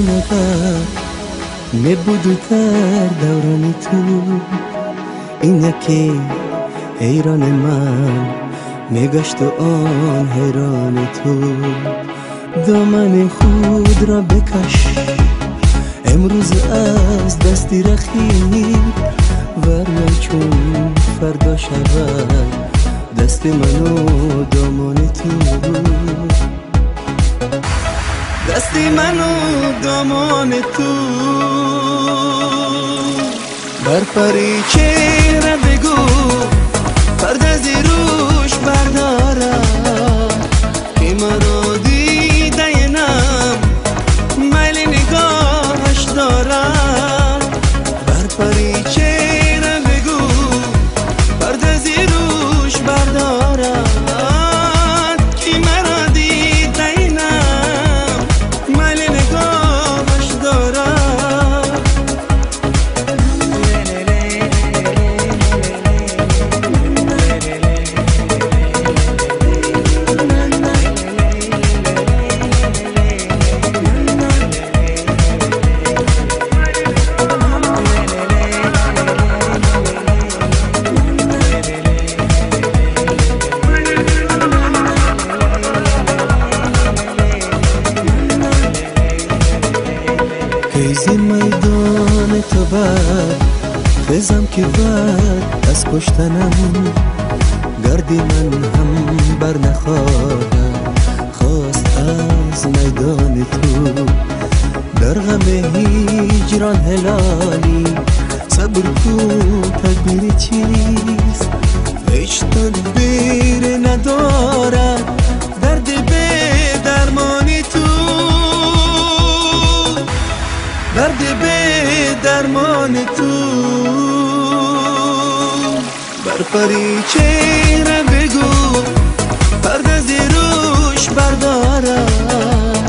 نگاه میبودو در دوران تو این یکی حیران من میگشت و آن حیران تو دامن خود را بکش امروز از دستی رخی ورنه چون فردا شود دست من و دامان تو دستی من و دامان تو بر پری چهره بگو پرده زیروش بردارم که مرا دیده نم میل نگاهش دارم بر پری چهره بگو پرده زیروش بردارم که مرا دیده نم میل نگاهش دارم خیزی میدان تو بر خیزم که بر از کشتنم گردی من هم بر نخواهم خواست از میدان تو در غم هجران هلالی صبر کو تدبیر چیست هیچ تدبیر ندارد درد به درمانی تو درد به درمان تو بر پری چهره بگو پرده زیروش بردارم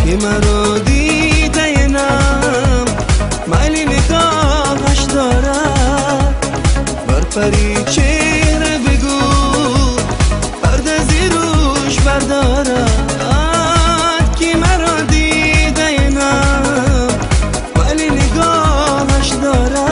که مرا دیده نم میل نگاهش دارم بر پری چهره بگو پرده زیروش بردارم که مرا دیده نم ولی نگاهش دارم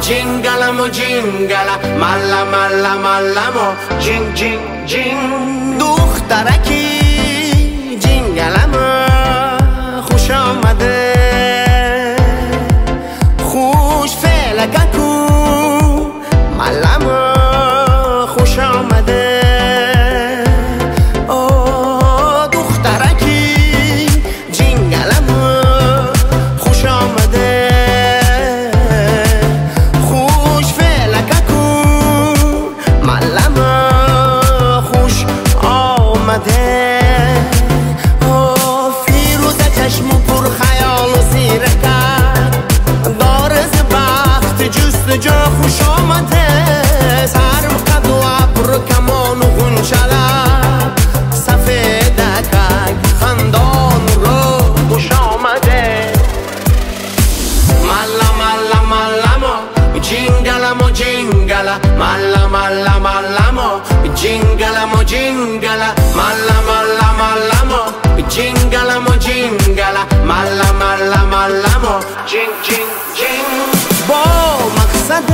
جینگلمو جینگلا مالا مالا مالامو جینگ جینگ جینگ دخترکی جینگلمو خوش آمده خوش فلککو مالامو خوش آمده دخترکی جینگلمو خوش آمده فیروزه چشمو پر خیال و زیره کرد دارز بخت جست جا خوش آمده سرم قد و عبر کمان و غنچلب سفیدکک خندان رو خوش آمده مالا مالا مالامو جینگلمو جینگلا مالا مالا مالامو جینگلمو جینگلا مالا مالا مالامو جینگلمو جینگلا مالا مالا مالامو جینگ جینگ جینگ با مقصد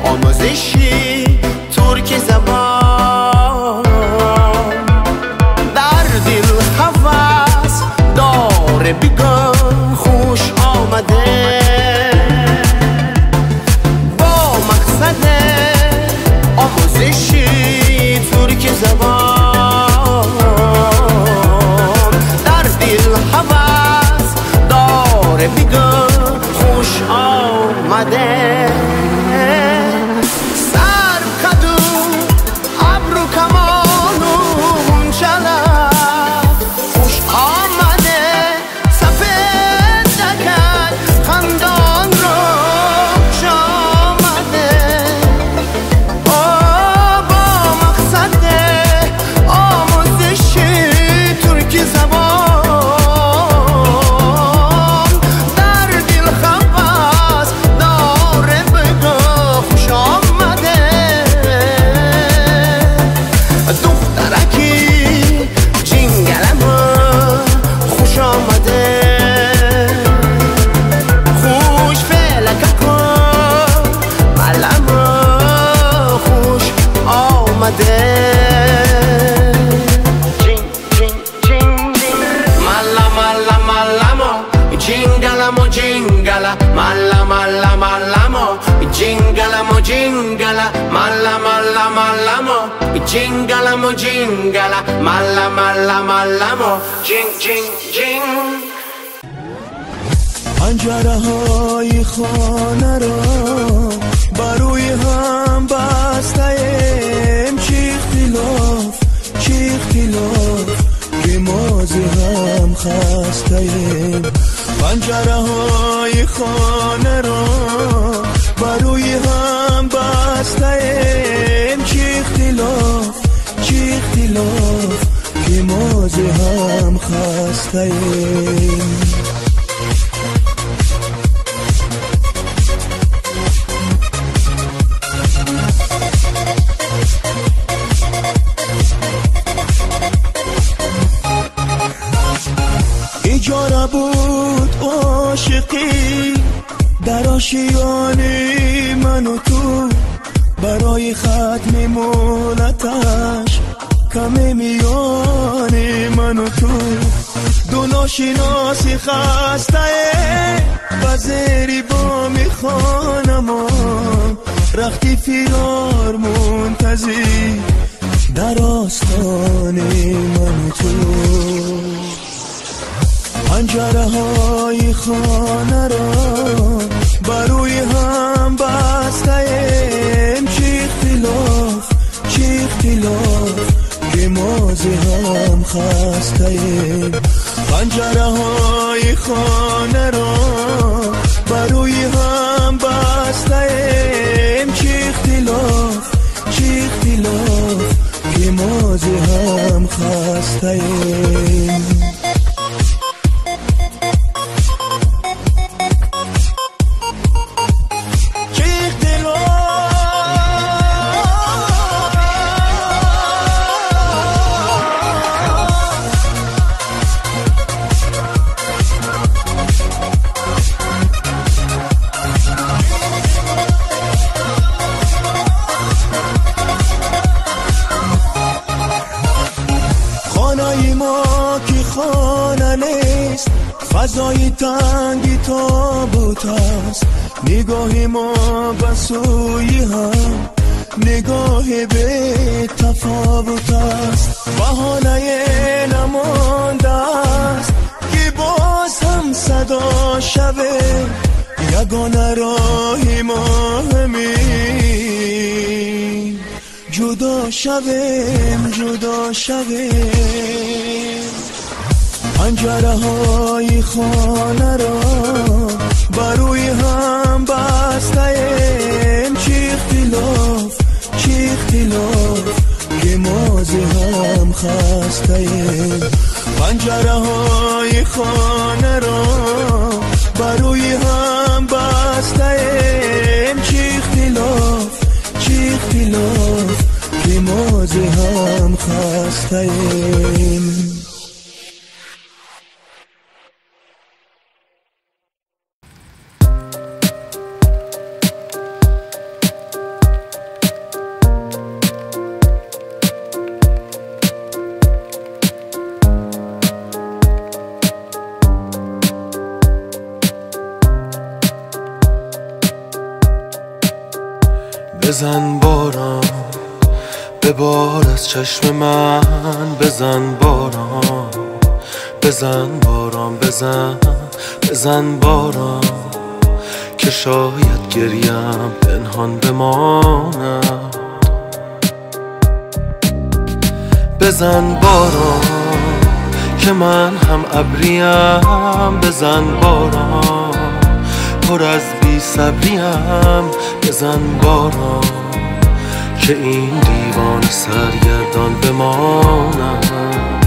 آموزشی ترک زبان در دل هوس داره بگم خوش آمده با مقصد آموزشی ترک زبان در دل هوس داره بگم خوش آمده سر jingala, malla malla malla mo, jingala mo jingala, malla malla malla mo, jingala mo jingala, malla malla malla mo, jing jing jing. پنجره های خانه را بروی هم بستیم، چی اختلاف که مازی هم خستیم. پنجره های خانه را بروی هم بستیم، چی اختلاف که مازی هم خستیم. ایجاره بود عاشقی در آشیانه من و تو، برای ختم مولتش کم میان من و تو. دو ناشناسی خسته بزری با میخوانمان، رختی فرار منتظر در آستان من و تو. پنجره های خانه را بروی هم بستیم، چی اختلاف که مازی هم خستیم. پنجره های خانه را بروی هم بستیم، چی اختلاف که مازی هم خستیم. فضای تنگی تابوت است، نگاه ما به سوی هم نگاه به تفاوت است. بهانه نمانده است که باز هم صدا شوه، یگانه راه ما همین جدا شویم. پنجره های خانه را بروی هم بستیم، چی اختلاف که مازی هم خستیم. پنجره های خانه را بروی هم بستیم، چی اختلاف که مازی هم خستیم. بزن باران ببار از چشم من، بزن باران بزن باران که شاید گریم پنهان بماند. بزن باران که من هم ابریم، بزن باران پر از بی صبریم. بزن باران که این دیوان سرگردان بماند.